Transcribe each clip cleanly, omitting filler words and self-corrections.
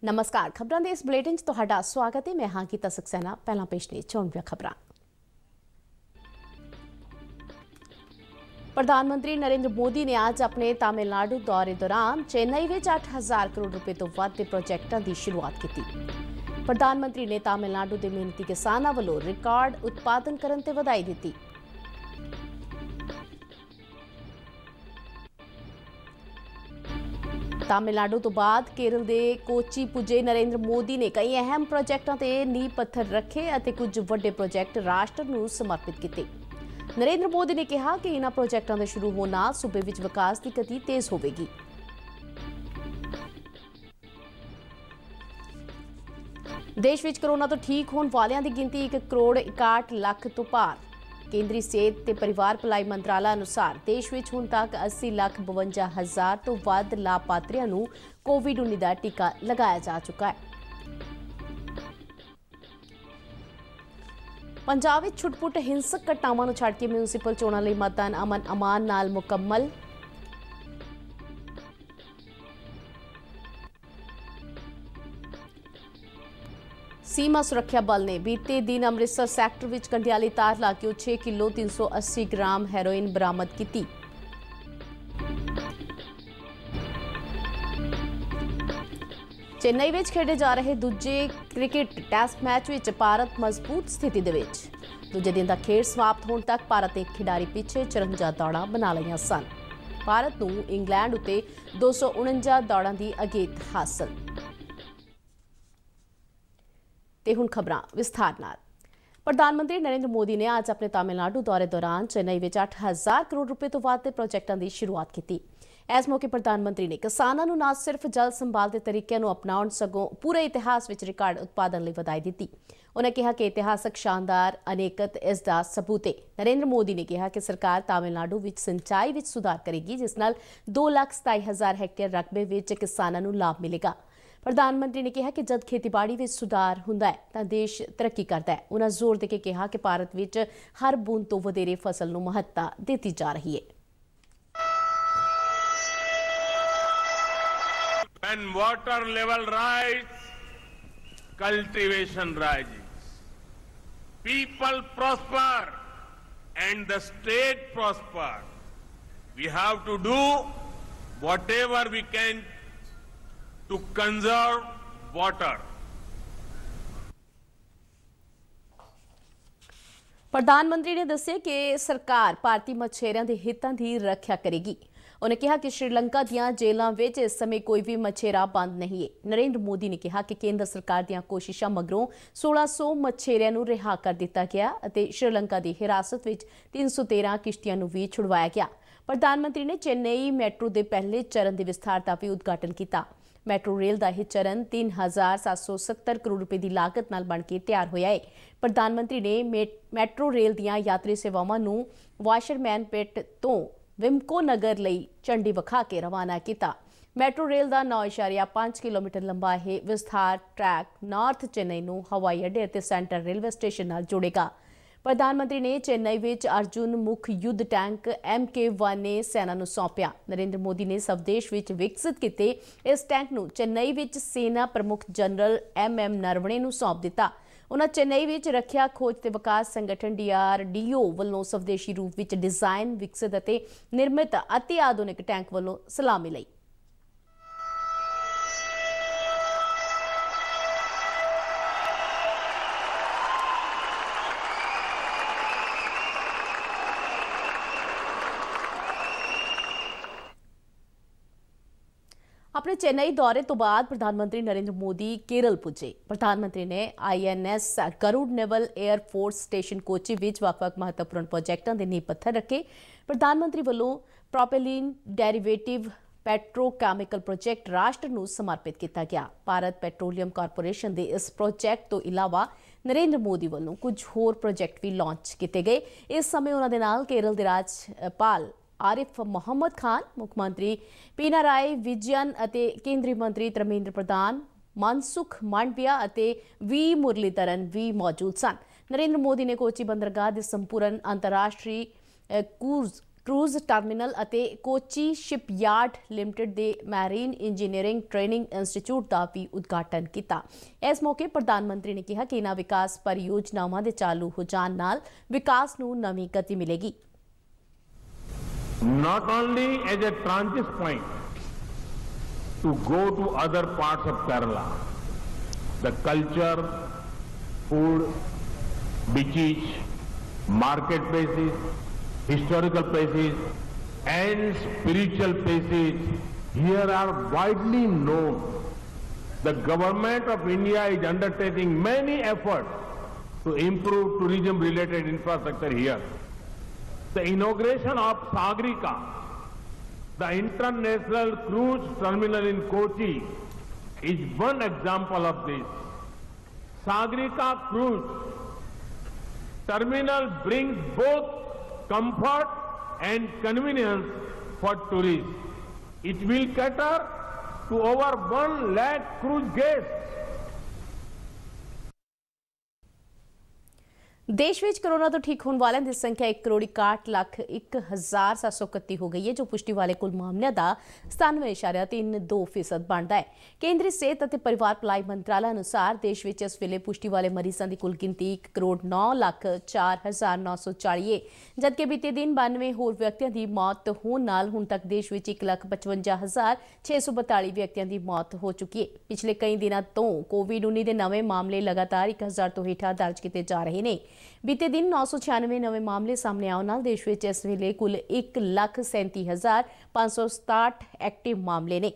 नमस्कार, खबरों के इस बुलेटिन च तुहाडा स्वागत है। मैं हाँ गीता सक्सेना। पहला पेश ने चोणवीं खबरां। प्रधानमंत्री नरेंद्र मोदी ने आज अपने तमिलनाडु दौरे दौरान चेन्नई में 8,000 करोड़ रुपए तो वध के प्रोजेक्टों की शुरुआत की। प्रधानमंत्री ने तमिलनाडु के मेहनती किसानों वालों रिकॉर्ड उत्पादन करने ते वधाई दी। तमिलनाडु तो बाद केरल के कोची पुजे नरेंद्र मोदी ने कई अहम प्रोजेक्टों ते नींह पत्थर रखे और कुछ वड्डे प्रोजेक्ट राष्ट्र को समर्पित किए। नरेंद्र मोदी ने कहा कि इन्हां प्रोजेक्टों के शुरू होना सूबे विच विकास की गति तेज होगी। देश विच कोरोना तो ठीक होने वालियां दी गिनती 1 करोड़ 61 लाख तो पार। केंद्रीय सेहत ते परिवार भलाई मंत्रालय अनुसार देश विच हुण तक 80,52,000 तो वध लाभार्थियों नूं कोविड-19 का टीका लगाया जा चुका है। पंजाब विच छुटपुट हिंसक घटनावां नूं छड्ड के म्यूनसिपल चोणां लई मतदान अमन अमान नाल मुकम्मल। सीमा सुरक्षा बल ने बीते दिन अमृतसर सैक्टर विच कंडियाली तार लागे 6 किलो 380 ग्राम हैरोइन बरामद की। चेन्नई विच खेडे जा रहे दूजे क्रिकेट टेस्ट मैच विच भारत मजबूत स्थिति दे विच। दूजे दिन का खेड समाप्त होने तक भारत के खिडारी पिछे 54 दौड़ां बना लईआं सन। भारत नूं इंग्लैंड उत्ते 249 दौड़ां की अगेत हासिल। ते हुण खबरां विस्तार नाल। प्रधानमंत्री नरेंद्र मोदी ने आज अपने तमिलनाडु दौरे दौरान चेन्नई में 8,000 करोड़ रुपए तो वध के प्रोजेक्टों की शुरुआत की। इस मौके प्रधानमंत्री ने किसानों को न सिर्फ जल संभाल के तरीकों को अपनाउण सगों पूरे इतिहास में रिकॉर्ड उत्पादन लई वधाई दी। उन्होंने कहा कि इतिहासक शानदार अनेकत इसका सबूत है। नरेंद्र मोदी ने कहा कि सरकार तमिलनाडु में सिंचाई में सुधार करेगी, जिस नाल 2,27,000 हैक्टेयर रकबे में किसानों को लाभ मिलेगा। प्रधानमंत्री ने कहा कि जब खेतीबाड़ी में सुधार हुंदा है तो देश तरक्की करता है। उन्होंने जोर देके कहा कि भारत में हर बूंद तो वधेरे फसल को महत्ता दी जा रही है। When water level rises, cultivation rises. People prosper and the state prosper. We have to do whatever we can to conserve water. प्रधानमंत्री ने दस्सिया कि सरकार भारतीय मछेरियों के हितों की रक्षा करेगी। उन्होंने कहा कि श्रीलंका दीयां जेलों में इस समय कोई भी मछेरा बंद नहीं है। नरेंद्र मोदी ने कहा कि केंद्र सरकार दीयां कोशिशों मगरों 1600 मछेरियों को रिहा कर दिता गया और श्रीलंका की हिरासत में 313 किश्तियों को भी छुड़वाया गया। प्रधानमंत्री ने चेन्नई मैट्रो के पहले चरण के विस्तार का भी उद्घाटन किया। मैट्रो रेल का यह चरण 3,770 करोड़ रुपए की लागत नाल बन के तैयार होया है। प्रधानमंत्री ने मैट्रो रेल दीयां यात्री सेवावां नूं वाशरमैनपेट तो विमको नगर लई झंडी विखा के रवाना किया। मैट्रो रेल का 9.5 किलोमीटर लंबा यह विस्तार ट्रैक नॉर्थ चेन्नई नूं हवाई अड्डे और सेंट्रल रेलवे स्टेशन नाल जोड़ेगा। प्रधानमंत्री ने चेन्नई में अर्जुन मुख युद्ध टैंक MK1 ने सेना को सौंपया। नरेंद्र मोदी ने स्वदेश में विकसित किए इस टैंक को चेन्नई में सेना प्रमुख जनरल MM नरवणे को सौंप दिता। उन्होंने चेन्नई में रखिया खोज ते विकास संगठन DRDO वालों स्वदेशी रूप में डिजाइन विकसित और निर्मित अति आधुनिक टैंक वालों सलामी लई। अपने चेन्नई दौरे तो बाद प्रधानमंत्री नरेंद्र मोदी केरल पुजे। प्रधानमंत्री ने INS Garuda naval air force station Kochi विच वख-वख महत्वपूर्ण प्रोजेक्टों के नींह पत्थर रखे। प्रधानमंत्री वालों प्रोपेलिन डेरिवेटिव पेट्रोकैमिकल प्रोजेक्ट राष्ट्र को समर्पित किया गया। भारत पेट्रोलियम कारपोरेशन के इस प्रोजेक्ट तो इलावा नरेंद्र मोदी वालों कुछ होर प्रोजेक्ट भी लॉन्च किए गए। इस समय उन्होंने नाल केरल के राज्यपाल आरिफ मोहम्मद खान, मुख्यमंत्री पिनाराई विजयन अते केंद्रीय मंत्री धर्मेंद्र प्रधान, मनसुख मांडविया अते वी मुरलीधरन भी मौजूद सन। नरेंद्र मोदी ने कोची बंदरगाह के संपूर्ण अंतर्राष्ट्रीय क्रूज ਕਰੂਜ਼ ਟਰਮੀਨਲ ਅਤੇ ਕੋਚੀ ਸ਼ਿਪਯਾਰਡ ਲਿਮਟਿਡ ਦੇ ਮੈਰੀਨ ਇੰਜੀਨੀਅਰਿੰਗ ਟ੍ਰੇਨਿੰਗ ਇੰਸਟੀਚਿਊਟ ਦਾ ਵੀ ਉਦਘਾਟਨ ਕੀਤਾ। ਇਸ ਮੌਕੇ ਪ੍ਰਧਾਨ ਮੰਤਰੀ ਨੇ ਕਿਹਾ ਕਿ ਇਨ੍ਹਾਂ ਵਿਕਾਸ ਪਰਿਯੋਜਨਾਵਾਂ ਦੇ ਚਾਲੂ ਹੋ ਜਾਣ ਨਾਲ ਵਿਕਾਸ ਨੂੰ ਨਵੀਂ ਗਤੀ ਮਿਲੇਗੀ। Not only as a transit point to go to other parts of Kerala, the culture, food, beaches, marketplaces, historical places and spiritual places here are widely known. The government of India is undertaking many efforts to improve tourism related infrastructure here. The inauguration of Sagarika, the international cruise terminal in Kochi, is one example of this. Sagarika cruise terminal brings both comfort and convenience for tourists. It will cater to over 1 lakh cruise guests. ਦੇਸ਼ ਵਿੱਚ corona ਤੋਂ ਠੀਕ ਹੋਣ ਵਾਲਿਆਂ ਦੀ ਸੰਖਿਆ 1,61,01,731 ਹੋ ਗਈ ਹੈ, ਜੋ ਪੁਸ਼ਟੀ ਵਾਲੇ ਕੁੱਲ ਮਾਮਲਿਆਂ ਦਾ 97.32% ਬਣਦਾ ਹੈ। ਕੇਂਦਰੀ ਸਿਹਤ ਅਤੇ ਪਰਿਵਾਰ ਭਲਾਈ ਮੰਤਰਾਲਾ ਅਨੁਸਾਰ ਦੇਸ਼ ਵਿੱਚ ਇਸ ਵੇਲੇ ਪੁਸ਼ਟੀ ਵਾਲੇ ਮਰੀਜ਼ਾਂ ਦੀ ਕੁੱਲ ਗਿਣਤੀ 1,09,04,940 ਹੈ, ਜਦਕਿ ਬੀਤੇ ਦਿਨ 92 ਹੋਰ ਵਿਅਕਤੀਆਂ ਦੀ ਮੌਤ ਹੋਣ ਨਾਲ ਹੁਣ ਤੱਕ ਦੇਸ਼ ਵਿੱਚ 1,55,642 ਵਿਅਕਤੀਆਂ ਦੀ ਮੌਤ ਹੋ ਚੁੱਕੀ ਹੈ। ਪਿਛਲੇ ਕਈ ਦਿਨਾਂ ਤੋਂ ਕੋਵਿਡ-19 ਦੇ ਨਵੇਂ ਮਾਮਲੇ ਲਗਾਤਾਰ 1,000 ਤੋਂ ਹੇਠਾਂ ਦਰਜ ਕੀਤੇ ਜਾ ਰਹੇ ਨੇ। ਬੀਤੇ ਦਿਨ 996 ਨਵੇਂ ਮਾਮਲੇ ਸਾਹਮਣੇ ਆਉਣ ਨਾਲ ਦੇਸ਼ ਵਿੱਚ ਇਸ ਵੇਲੇ ਕੁੱਲ 1,37,567 ਐਕਟਿਵ ਮਾਮਲੇ ਨੇ।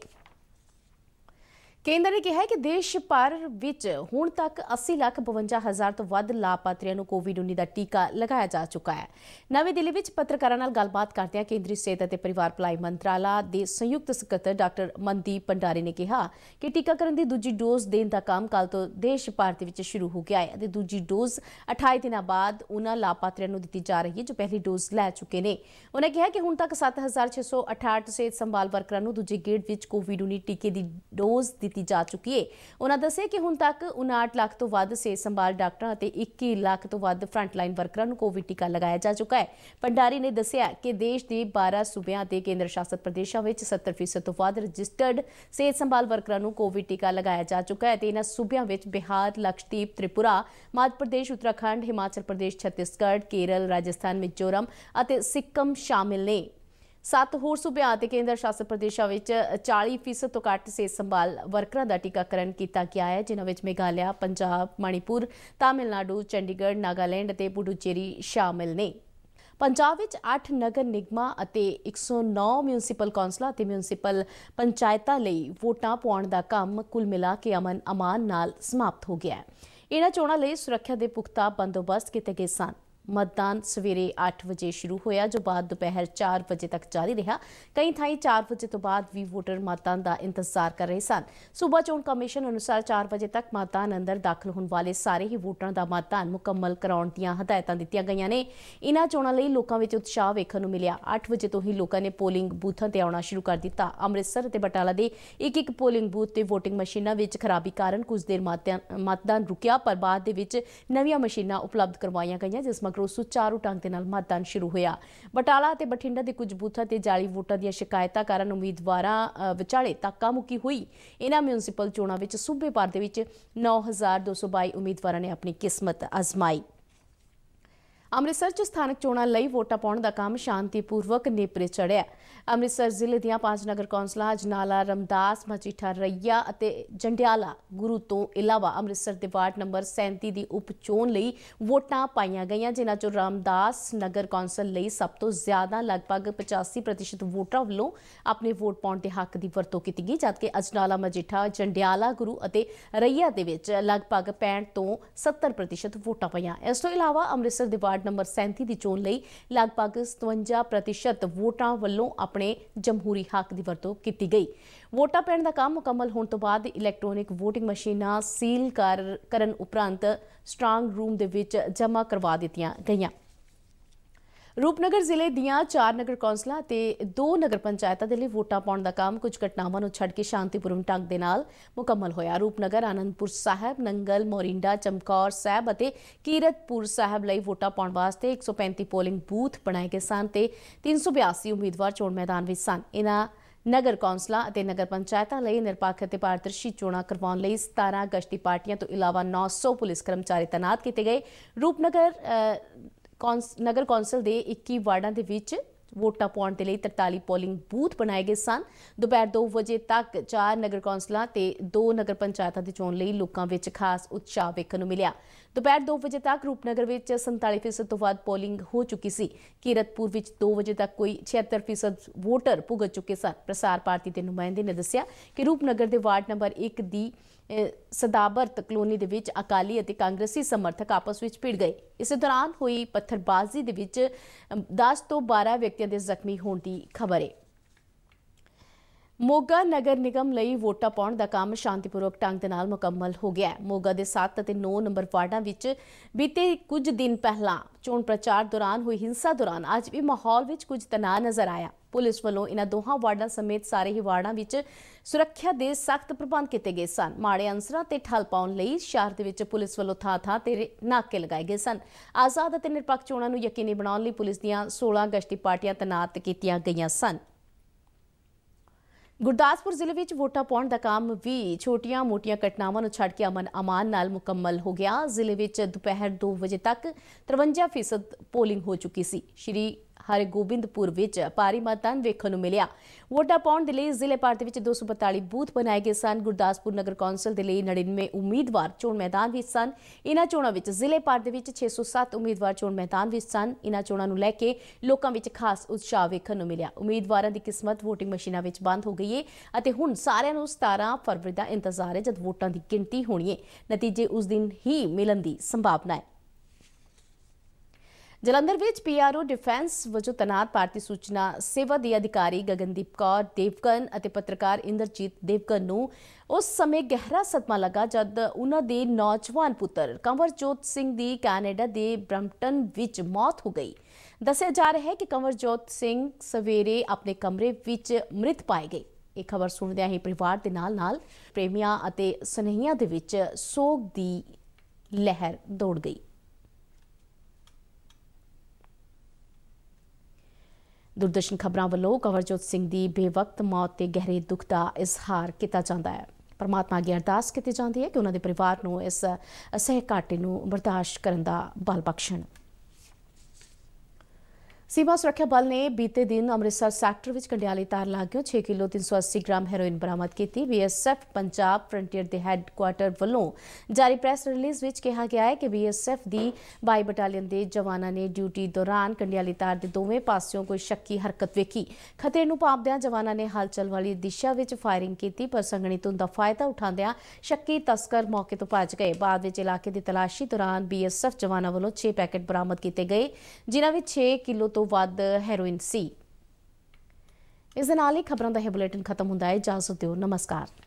ਕੇਂਦਰ ਨੇ ਕਿਹਾ ਹੈ ਕਿ ਦੇਸ਼ ਭਰ ਵਿੱਚ ਹੁਣ ਤੱਕ 80,52,000 ਤੋਂ ਵੱਧ ਲਾਭਪਾਤਰੀਆਂ ਨੂੰ ਕੋਵਿਡ-19 ਦਾ ਟੀਕਾ ਲਗਾਇਆ ਜਾ ਚੁੱਕਾ ਹੈ। ਨਵੀਂ ਦਿੱਲੀ ਵਿੱਚ ਪੱਤਰਕਾਰਾਂ ਨਾਲ ਗੱਲਬਾਤ ਕਰਦਿਆਂ ਕੇਂਦਰੀ ਸਿਹਤ ਅਤੇ ਪਰਿਵਾਰ ਭਲਾਈ ਮੰਤਰਾਲਾ ਦੇ ਸੰਯੁਕਤ ਸਕੱਤਰ ਡਾਕਟਰ ਮਨਦੀਪ ਭੰਡਾਰੀ ਨੇ ਕਿਹਾ ਕਿ ਟੀਕਾਕਰਨ ਦੀ ਦੂਜੀ ਡੋਜ਼ ਦੇਣ ਦਾ ਕੰਮ ਕੱਲ੍ਹ ਤੋਂ ਦੇਸ਼ ਭਰ ਦੇ ਵਿੱਚ ਸ਼ੁਰੂ ਹੋ ਗਿਆ ਹੈ ਅਤੇ ਦੂਜੀ ਡੋਜ਼ 28 ਦਿਨਾਂ ਬਾਅਦ ਉਹਨਾਂ ਲਾਭਪਾਤਰੀਆਂ ਨੂੰ ਦਿੱਤੀ ਜਾ ਰਹੀ ਹੈ ਜੋ ਪਹਿਲੀ ਡੋਜ਼ ਲੈ ਚੁੱਕੇ ਨੇ। ਉਹਨਾਂ ਕਿਹਾ ਕਿ ਹੁਣ ਤੱਕ 7,668 ਸਿਹਤ ਸੰਭਾਲ ਵਰਕਰਾਂ ਨੂੰ ਦੂਜੇ ਗੇੜ ਵਿੱਚ ਕੋਵਿਡ-19 ਟੀਕੇ ਦੀ ਡੋਜ਼ ਦਿੱਤੀ ਜਾ ਚੁੱਕੀ ਹੈ। ਉਹਨਾਂ ਦੱਸਿਆ ਕਿ ਹੁਣ ਤੱਕ 59 ਲੱਖ ਤੋਂ ਵੱਧ ਸਿਹਤ ਸੰਭਾਲ ਡਾਕਟਰਾਂ ਅਤੇ 21 ਲੱਖ ਤੋਂ ਵੱਧ ਫਰੰਟਲਾਈਨ ਵਰਕਰਾਂ ਨੂੰ ਕੋਵਿਡ ਟੀਕਾ ਲਗਾਇਆ ਜਾ ਚੁੱਕਾ ਹੈ। ਭੰਡਾਰੀ ਨੇ ਦੱਸਿਆ ਕਿ ਦੇਸ਼ ਦੇ 12 ਸੂਬਿਆਂ ਅਤੇ ਕੇਂਦਰ ਸ਼ਾਸਤ ਪ੍ਰਦੇਸ਼ਾਂ ਵਿੱਚ 70% ਤੋਂ ਵੱਧ ਰਜਿਸਟਰਡ ਸਿਹਤ ਸੰਭਾਲ ਵਰਕਰਾਂ ਨੂੰ ਕੋਵਿਡ ਟੀਕਾ ਲਗਾਇਆ ਜਾ ਚੁੱਕਾ ਹੈ ਤੇ ਇਹਨਾਂ ਸੂਬਿਆਂ ਵਿੱਚ ਬਿਹਾਰ, ਲਕਸ਼ਦੀਪ, ਤ੍ਰਿਪੁਰਾ, ਮੱਧ ਪ੍ਰਦੇਸ਼, ਉੱਤਰਾਖੰਡ, ਹਿਮਾਚਲ ਪ੍ਰਦੇਸ਼, ਛੱਤੀਸਗੜ੍ਹ, ਕੇਰਲ, ਰਾਜਸਥਾਨ, ਮਿਜ਼ੋਰਮ ਅਤੇ ਸਿੱਕਮ ਸ਼ਾਮਿਲ ਨੇ। 7 ਹੋਰ ਸੂਬਿਆਂ ਅਤੇ ਕੇਂਦਰ ਸ਼ਾਸਤ ਪ੍ਰਦੇਸ਼ਾਂ ਵਿੱਚ 40% ਤੋਂ ਘੱਟ ਸਿਹਤ ਸੰਭਾਲ ਵਰਕਰਾਂ ਦਾ ਟੀਕਾਕਰਨ ਕੀਤਾ ਗਿਆ ਹੈ, ਜਿਨ੍ਹਾਂ ਵਿੱਚ ਮੇਘਾਲਿਆ, ਪੰਜਾਬ, ਮਣੀਪੁਰ, ਤਾਮਿਲਨਾਡੂ, ਚੰਡੀਗੜ੍ਹ, ਨਾਗਾਲੈਂਡ ਅਤੇ ਪੁਡੂਚੇਰੀ ਸ਼ਾਮਿਲ ਨੇ। ਪੰਜਾਬ ਵਿੱਚ 8 ਨਗਰ ਨਿਗਮਾਂ ਅਤੇ 109 ਮਿਊਨਿਸਪਲ ਕੌਂਸਲਾਂ ਅਤੇ ਮਿਊਨਿਸਪਲ ਪੰਚਾਇਤਾਂ ਲਈ ਵੋਟਾਂ ਪਾਉਣ ਦਾ ਕੰਮ ਕੁੱਲ ਮਿਲਾ ਕੇ ਅਮਨ ਨਾਲ ਸਮਾਪਤ ਹੋ ਗਿਆ ਹੈ। ਇਹਨਾਂ ਚੋਣਾਂ ਲਈ ਸੁਰੱਖਿਆ ਦੇ ਪੁਖਤਾ ਬੰਦੋਬਸਤ ਕੀਤੇ ਗਏ ਸਨ। मतदान सवेरे 8 ਵਜੇ ਸ਼ੁਰੂ ਹੋਇਆ ਜੋ ਬਾਅਦ ਦੁਪਹਿਰ 4 ਵਜੇ ਤੱਕ ਜਾਰੀ ਰਿਹਾ। ਕਈ ਥਾਈਂ 4 ਵਜੇ ਤੋਂ ਬਾਅਦ ਵੀ ਵੋਟਰ ਮਤਦਾਨ ਦਾ ਇੰਤਜ਼ਾਰ ਕਰ ਰਹੇ ਸਨ। ਸੂਬਾ ਚੋਣ ਕਮਿਸ਼ਨ ਅਨੁਸਾਰ 4 ਵਜੇ ਤੱਕ ਮਤਦਾਨ ਅੰਦਰ ਦਾਖਲ ਹੋਣ ਵਾਲੇ ਸਾਰੇ ਹੀ ਵੋਟਰਾਂ ਦਾ ਮਤਦਾਨ ਮੁਕੰਮਲ ਕਰਾਉਣ ਦੀਆਂ ਹਦਾਇਤਾਂ ਦਿੱਤੀਆਂ ਗਈਆਂ ਨੇ। ਇਨ੍ਹਾਂ ਚੋਣਾਂ ਲਈ ਲੋਕਾਂ ਵਿੱਚ ਉਤਸ਼ਾਹ ਵੇਖਣ ਨੂੰ ਮਿਲਿਆ। 8 ਵਜੇ ਤੋਂ ਹੀ ਲੋਕਾਂ ਨੇ ਪੋਲਿੰਗ ਬੂਥਾਂ ਤੇ ਆਉਣਾ ਸ਼ੁਰੂ ਕਰ ਦਿੱਤਾ। ਅੰਮ੍ਰਿਤਸਰ ਅਤੇ ਬਟਾਲਾ ਦੇ ਇੱਕ ਪੋਲਿੰਗ ਬੂਥ ਤੇ ਵੋਟਿੰਗ ਮਸ਼ੀਨਾਂ ਵਿੱਚ ਖਰਾਬੀ ਕਾਰਨ ਕੁਝ ਦੇਰ ਮਤਦਾਨ ਰੁਕਿਆ, ਪਰ ਬਾਅਦ ਦੇ ਵਿੱਚ ਨਵੀਆਂ ਮਸ਼ੀਨਾਂ ਉਪਲਬਧ ਕਰਵਾਈਆਂ ਗਈਆਂ, ਜਿਸ ਮਗਰੋਂ ਸੁਚਾਰੂ ਢੰਗ ਦੇ ਨਾਲ ਮਤਦਾਨ ਸ਼ੁਰੂ ਹੋਇਆ। ਬਟਾਲਾ ਅਤੇ ਬਠਿੰਡਾ ਦੇ ਕੁਝ ਬੂਥਾਂ ਤੇ ਜਾਲੀ ਵੋਟਾਂ ਦੀਆਂ ਸ਼ਿਕਾਇਤਾਂ ਕਾਰਨ ਉਮੀਦਵਾਰਾਂ ਵਿਚਾਲੇ ਧੱਕਾ ਮੁੱਕੀ ਹੋਈ। ਇਹਨਾਂ ਮਿਊਨਿਸਪਲ ਚੋਣਾਂ ਵਿੱਚ ਸੂਬੇ ਭਰ ਦੇ ਵਿੱਚ 9,222 ਉਮੀਦਵਾਰਾਂ ਨੇ ਆਪਣੀ ਕਿਸਮਤ ਅਜ਼ਮਾਈ। ਅੰਮ੍ਰਿਤਸਰ 'ਚ ਸਥਾਨਕ ਚੋਣਾਂ ਲਈ ਵੋਟਾਂ ਪਾਉਣ ਦਾ ਕੰਮ ਸ਼ਾਂਤੀਪੂਰਵਕ ਨੇਪਰੇ ਚੜ੍ਹਿਆ। ਅੰਮ੍ਰਿਤਸਰ ਜ਼ਿਲ੍ਹੇ ਦੀਆਂ 5 ਨਗਰ ਕੌਂਸਲਾਂ ਅਜਨਾਲਾ, ਰਮਦਾਸ, ਮਜੀਠਾ, ਰਈਆ ਅਤੇ ਜੰਡਿਆਲਾ ਗੁਰੂ ਤੋਂ ਇਲਾਵਾ ਅੰਮ੍ਰਿਤਸਰ ਦੇ ਵਾਰਡ ਨੰਬਰ 37 ਦੀ ਉਪ ਚੋਣ ਲਈ ਵੋਟਾਂ ਪਾਈਆਂ ਗਈਆਂ, ਜਿਨ੍ਹਾਂ 'ਚੋਂ ਰਮਦਾਸ ਨਗਰ ਕੌਂਸਲ ਲਈ ਸਭ ਤੋਂ ਜ਼ਿਆਦਾ ਲਗਭਗ 85% ਵੋਟਰਾਂ ਵੱਲੋਂ ਆਪਣੇ ਵੋਟ ਪਾਉਣ ਦੇ ਹੱਕ ਦੀ ਵਰਤੋਂ ਕੀਤੀ ਗਈ, ਜਦਕਿ ਅਜਨਾਲਾ, ਮਜੀਠਾ, ਜੰਡਿਆਲਾ ਗੁਰੂ ਅਤੇ ਰਈਆ ਦੇ ਵਿੱਚ ਲਗਭਗ 65 ਤੋਂ 70% ਵੋਟਾਂ ਪਈਆਂ। ਇਸ ਤੋਂ ਇਲਾਵਾ ਅੰਮ੍ਰਿਤਸਰ ਦੇ ਵਾਰਡ ਨੰਬਰ 37 ਦੀ ਚੋਣ ਲਈ ਲਗਭਗ 57% ਵੋਟਾਂ ਵੱਲੋਂ ਆਪਣੇ ਜਮਹੂਰੀ ਹੱਕ ਦੀ ਵਰਤੋਂ ਕੀਤੀ ਗਈ। ਵੋਟਾਂ ਪੈਣ ਦਾ ਕੰਮ ਮੁਕੰਮਲ ਹੋਣ ਤੋਂ ਬਾਅਦ ਇਲੈਕਟ੍ਰੋਨਿਕ ਵੋਟਿੰਗ ਮਸ਼ੀਨਾਂ ਸੀਲ ਕਰਨ ਉਪਰੰਤ ਸਟਰਾਂਗ ਰੂਮ ਦੇ ਵਿੱਚ ਜਮ੍ਹਾਂ ਕਰਵਾ ਦਿੱਤੀਆਂ ਗਈਆਂ। ਰੂਪਨਗਰ ਜ਼ਿਲ੍ਹੇ ਦੀਆਂ 4 ਨਗਰ ਕੌਂਸਲਾਂ ਤੇ 2 ਨਗਰ ਪੰਚਾਇਤਾਂ ਦੇ ਲਈ ਵੋਟਾਂ ਪਾਉਣ ਦਾ ਕੰਮ ਕੁਝ ਘਟਨਾਵਾਂ ਨੂੰ ਛੱਡ ਕੇ ਸ਼ਾਂਤੀਪੂਰਨ ਢੰਗ ਦੇ ਨਾਲ ਮੁਕੰਮਲ ਹੋਇਆ। ਰੂਪਨਗਰ, ਆਨੰਦਪੁਰ ਸਾਹਿਬ, ਨੰਗਲ, ਮੋਰਿੰਡਾ, ਚਮਕੌਰ ਸਾਹਿਬ ਅਤੇ ਕੀਰਤਪੁਰ ਸਾਹਿਬ ਲਈ ਵੋਟਾਂ ਪਾਉਣ ਵਾਸਤੇ 135 ਪੋਲਿੰਗ ਬੂਥ ਬਣਾਏ ਗਏ ਸਨ ਤੇ 382 ਉਮੀਦਵਾਰ ਚੋਣ ਮੈਦਾਨ ਵਿੱਚ ਸਨ। ਇਨ੍ਹਾਂ ਨਗਰ ਕੌਂਸਲਾਂ ਅਤੇ ਨਗਰ ਪੰਚਾਇਤਾਂ ਲਈ ਨਿਰਪੱਖ ਅਤੇ ਪਾਰਦਰਸ਼ੀ ਚੋਣਾਂ ਕਰਵਾਉਣ ਲਈ 17 ਗਸ਼ਤੀ ਪਾਰਟੀਆਂ ਤੋਂ ਇਲਾਵਾ 900 ਪੁਲਿਸ ਕਰਮਚਾਰੀ ਤੈਨਾਤ ਕੀਤੇ ਗਏ। ਰੂਪਨਗਰ ਨਗਰ ਕੌਂਸਲ ਦੇ 21 ਵਾਰਡਾਂ ਦੇ ਵਿੱਚ ਵੋਟਾਂ ਪਾਉਣ ਦੇ ਲਈ 43 ਪੋਲਿੰਗ ਬੂਥ ਬਣਾਏ ਗਏ ਸਨ। ਦੁਪਹਿਰ 2 ਵਜੇ ਤੱਕ 4 ਨਗਰ ਕੌਂਸਲਾਂ ਤੇ 2 ਨਗਰ ਪੰਚਾਇਤਾਂ ਦੀ ਚੋਣ ਲਈ ਲੋਕਾਂ ਵਿੱਚ ਖਾਸ ਉਤਸ਼ਾਹ ਵੇਖਣ ਨੂੰ ਮਿਲਿਆ। ਦੁਪਹਿਰ 2 ਵਜੇ ਤੱਕ ਰੂਪਨਗਰ ਵਿੱਚ 47% ਤੋਂ ਵੱਧ ਪੋਲਿੰਗ ਹੋ ਚੁੱਕੀ ਸੀ। ਕੀਰਤਪੁਰ ਵਿੱਚ 2 ਵਜੇ ਤੱਕ ਕੋਈ 76% ਵੋਟਰ ਭੁਗਤ ਚੁੱਕੇ ਸਨ। ਪ੍ਰਸਾਰ ਭਾਰਤੀ ਦੇ ਨੁਮਾਇੰਦੇ ਨੇ ਦੱਸਿਆ ਕਿ ਰੂਪਨਗਰ ਦੇ ਵਾਰਡ ਨੰਬਰ 1 ਦੀ ਸਦਾਬਰਤ ਕਲੋਨੀ ਦੇ ਵਿੱਚ ਅਕਾਲੀ ਅਤੇ ਕਾਂਗਰਸੀ ਸਮਰਥਕ ਆਪਸ ਵਿੱਚ ਭਿੜ ਗਏ। ਇਸੇ ਦੌਰਾਨ ਹੋਈ ਪੱਥਰਬਾਜ਼ੀ ਦੇ ਵਿੱਚ 10 ਤੋਂ 12 ਵਿਅਕਤੀਆਂ ਦੇ ਜ਼ਖਮੀ ਹੋਣ ਦੀ ਖਬਰ ਹੈ। ਮੋਗਾ ਨਗਰ ਨਿਗਮ ਲਈ ਵੋਟਾਂ ਪਾਉਣ ਦਾ ਕੰਮ ਸ਼ਾਂਤੀਪੂਰਵਕ ਢੰਗ ਦੇ ਨਾਲ ਮੁਕੰਮਲ ਹੋ ਗਿਆ ਹੈ। ਮੋਗਾ ਦੇ 7 ਅਤੇ 9 ਨੰਬਰ ਵਾਰਡਾਂ ਵਿੱਚ ਬੀਤੇ ਕੁਝ ਦਿਨ ਪਹਿਲਾਂ ਚੋਣ ਪ੍ਰਚਾਰ ਦੌਰਾਨ ਹੋਈ ਹਿੰਸਾ ਦੌਰਾਨ ਅੱਜ ਵੀ ਮਾਹੌਲ ਵਿੱਚ ਕੁਝ ਤਣਾਅ ਨਜ਼ਰ ਆਇਆ। ਪੁਲਿਸ ਵੱਲੋਂ ਇਨ੍ਹਾਂ ਦੋਹਾਂ ਵਾਰਡਾਂ ਸਮੇਤ ਸਾਰੇ ਹੀ ਵਾਰਡਾਂ ਵਿੱਚ ਸੁਰੱਖਿਆ ਦੇ ਸਖਤ ਪ੍ਰਬੰਧ ਕੀਤੇ ਗਏ ਸਨ। ਮਾੜੇ ਅਨਸਰਾਂ ਤੇ ਠੱਲ ਪਾਉਣ ਲਈ ਸ਼ਹਿਰ ਦੇ ਵਿੱਚ ਪੁਲਿਸ ਵੱਲੋਂ ਥਾਂ-ਥਾਂ ਤੇ ਨਾਕੇ ਲਗਾਏ ਗਏ ਸਨ। ਆਜ਼ਾਦ ਅਤੇ ਨਿਰਪੱਖ ਚੋਣਾਂ ਨੂੰ ਯਕੀਨੀ ਬਣਾਉਣ ਲਈ ਪੁਲਿਸ ਦੀਆਂ 16 ਗਸ਼ਤੀ ਪਾਰਟੀਆਂ ਤੈਨਾਤ ਕੀਤੀਆਂ ਗਈਆਂ ਸਨ। ਗੁਰਦਾਸਪੁਰ ਜ਼ਿਲ੍ਹੇ ਵਿੱਚ ਵੋਟਾਂ ਪਾਉਣ ਦਾ ਕੰਮ ਵੀ ਛੋਟੀਆਂ-ਮੋਟੀਆਂ ਘਟਨਾਵਾਂ ਨੂੰ ਛੱਡ ਕੇ ਅਮਨ ਨਾਲ ਮੁਕੰਮਲ ਹੋ ਗਿਆ। ਜ਼ਿਲ੍ਹੇ ਵਿੱਚ ਦੁਪਹਿਰ 2 ਵਜੇ ਤੱਕ 53% ਪੋਲਿੰਗ ਹੋ ਚੁੱਕੀ ਸੀ। ਸ਼੍ਰੀ ਹਰਗੋਬਿੰਦਪੁਰ ਵਿੱਚ ਭਾਰੀ ਮਤਦਾਨ ਵੇਖਣ ਨੂੰ ਮਿਲਿਆ। ਵੋਟਾਂ ਪਾਉਣ ਦੇ ਲਈ ਜ਼ਿਲ੍ਹੇ ਭਰ ਦੇ ਵਿੱਚ 242 ਬੂਥ ਬਣਾਏ ਗਏ ਸਨ। ਗੁਰਦਾਸਪੁਰ ਨਗਰ ਕੌਂਸਲ ਦੇ ਲਈ 99 ਉਮੀਦਵਾਰ ਚੋਣ ਮੈਦਾਨ ਵਿੱਚ ਸਨ। ਇਨ੍ਹਾਂ ਚੋਣਾਂ ਵਿੱਚ ਜ਼ਿਲ੍ਹੇ ਭਰ ਦੇ ਵਿੱਚ 607 ਉਮੀਦਵਾਰ ਚੋਣ ਮੈਦਾਨ ਵਿੱਚ ਸਨ। ਇਨ੍ਹਾਂ ਚੋਣਾਂ ਨੂੰ ਲੈ ਕੇ ਲੋਕਾਂ ਵਿੱਚ ਖਾਸ ਉਤਸ਼ਾਹ ਵੇਖਣ ਨੂੰ ਮਿਲਿਆ। ਉਮੀਦਵਾਰਾਂ ਦੀ ਕਿਸਮਤ ਵੋਟਿੰਗ ਮਸ਼ੀਨਾਂ ਵਿੱਚ ਬੰਦ ਹੋ ਗਈ ਹੈ ਅਤੇ ਹੁਣ ਸਾਰਿਆਂ ਨੂੰ 17 ਫਰਵਰੀ ਦਾ ਇੰਤਜ਼ਾਰ ਹੈ ਜਦ ਵੋਟਾਂ ਦੀ ਗਿਣਤੀ ਹੋਣੀ ਹੈ। ਨਤੀਜੇ ਉਸ ਦਿਨ ਹੀ ਮਿਲਣ ਦੀ ਸੰਭਾਵਨਾ ਹੈ। ਜਲੰਧਰ ਵਿੱਚ ਪੀਆਰਓ ਡਿਫੈਂਸ ਵਜੋਂ ਤੈਨਾਤ ਭਾਰਤੀ ਸੂਚਨਾ ਸੇਵਾ ਦੀ ਅਧਿਕਾਰੀ ਗਗਨਦੀਪ ਕੌਰ ਦੇਵਗਨ ਅਤੇ ਪੱਤਰਕਾਰ ਇੰਦਰਜੀਤ ਦੇਵਗਨ ਨੂੰ ਉਸ ਸਮੇਂ ਗਹਿਰਾ ਸਦਮਾ ਲੱਗਾ ਜਦ ਉਹਨਾਂ ਦੇ ਨੌਜਵਾਨ ਪੁੱਤਰ ਕੰਵਰਜੋਤ ਸਿੰਘ ਦੀ ਕੈਨੇਡਾ ਦੇ ਬ੍ਰੈਂਪਟਨ ਵਿੱਚ ਮੌਤ ਹੋ ਗਈ। ਦੱਸਿਆ ਜਾ ਰਿਹਾ ਹੈ ਕਿ ਕੰਵਰਜੋਤ ਸਿੰਘ ਸਵੇਰੇ ਆਪਣੇ ਕਮਰੇ ਵਿੱਚ ਮ੍ਰਿਤ ਪਾਏ ਗਏ। ਇਹ ਖਬਰ ਸੁਣਦਿਆਂ ਹੀ ਪਰਿਵਾਰ ਦੇ ਨਾਲ ਪ੍ਰੇਮੀਆਂ ਅਤੇ ਸਨੇਹੀਆਂ ਦੇ ਵਿੱਚ ਸੋਗ ਦੀ ਲਹਿਰ ਦੌੜ ਗਈ। ਦੂਰਦਰਸ਼ਨ ਖਬਰਾਂ ਵੱਲੋਂ ਕੰਵਰਜੋਤ ਸਿੰਘ ਦੀ ਬੇਵਕਤ ਮੌਤ ਤੇ ਗਹਿਰੇ ਦੁੱਖ ਦਾ ਇਜ਼ਹਾਰ ਕੀਤਾ ਜਾਂਦਾ ਹੈ। ਪਰਮਾਤਮਾ ਅੱਗੇ ਅਰਦਾਸ ਕੀਤੀ ਜਾਂਦੀ ਹੈ ਕਿ ਉਹਨਾਂ ਦੇ ਪਰਿਵਾਰ ਨੂੰ ਇਸ ਅਸਹਿ ਘਾਟੇ ਨੂੰ ਬਰਦਾਸ਼ਤ ਕਰਨ ਦਾ ਬਲ ਬਖਸ਼ਣ। ਸੀਮਾ ਸੁਰੱਖਿਆ ਬਲ ਨੇ ਬੀਤੇ ਦਿਨ ਅੰਮ੍ਰਿਤਸਰ ਸੈਕਟਰ ਵਿੱਚ ਕੰਡਿਆਲੀ ਤਾਰ ਲਾਗਿਓ 6 ਕਿਲੋ 380 ਗ੍ਰਾਮ ਹੈਰੋਇਨ ਬਰਾਮਦ ਕੀਤੀ। ਬੀਐਸਐਫ ਪੰਜਾਬ ਫਰੰਟੀਅਰ ਦੇ ਹੈੱਡਕੁਆਰਟਰ ਵੱਲੋਂ ਜਾਰੀ ਪ੍ਰੈਸ ਰਿਲੀਜ਼ ਵਿੱਚ ਕਿਹਾ ਗਿਆ ਹੈ ਕਿ ਬੀਐਸਐਫ ਦੀ 22 ਬਟਾਲੀਅਨ ਦੇ ਜਵਾਨਾਂ ਨੇ ਡਿਊਟੀ ਦੌਰਾਨ ਕੰਡਿਆਲੀ ਤਾਰ ਦੇ ਦੋਵੇਂ ਪਾਸਿਓਂ ਕੋਈ ਸ਼ੱਕੀ ਹਰਕਤ ਵੇਖੀ। ਖਤਰੇ ਨੂੰ ਭਾਂਪਦਿਆਂ ਜਵਾਨਾਂ ਨੇ ਹਲਚਲ ਵਾਲੀ ਦਿਸ਼ਾ ਵਿੱਚ ਫਾਇਰਿੰਗ ਕੀਤੀ ਪਰ ਸੰਘਣੀ ਧੁੰਦ ਦਾ ਫਾਇਦਾ ਉਠਾਉਂਦਿਆਂ ਸ਼ੱਕੀ ਤਸਕਰ ਮੌਕੇ ਤੋਂ ਭੱਜ ਗਏ। ਬਾਅਦ ਵਿੱਚ ਇਲਾਕੇ ਦੀ ਤਲਾਸ਼ੀ ਦੌਰਾਨ ਬੀਐਸਐਫ ਜਵਾਨਾਂ ਵੱਲੋਂ 6 ਪੈਕੇਟ ਬਰਾਮਦ ਕੀਤੇ ਗਏ ਜਿਨ੍ਹਾਂ ਵਿੱਚ 6 ਕਿਲੋ ਤੋਂ ਵੱਧ ਹੈਰੋਇਨ ਸੀ। ਇਸ ਦੇ ਨਾਲ ਹੀ ਖਬਰਾਂ ਦਾ ਇਹ ਬੁਲੇਟਿਨ ਖਤਮ ਹੁੰਦਾ ਹੈ। ਇਜਾਜ਼ਤ ਦਿਓ। ਨਮਸਕਾਰ।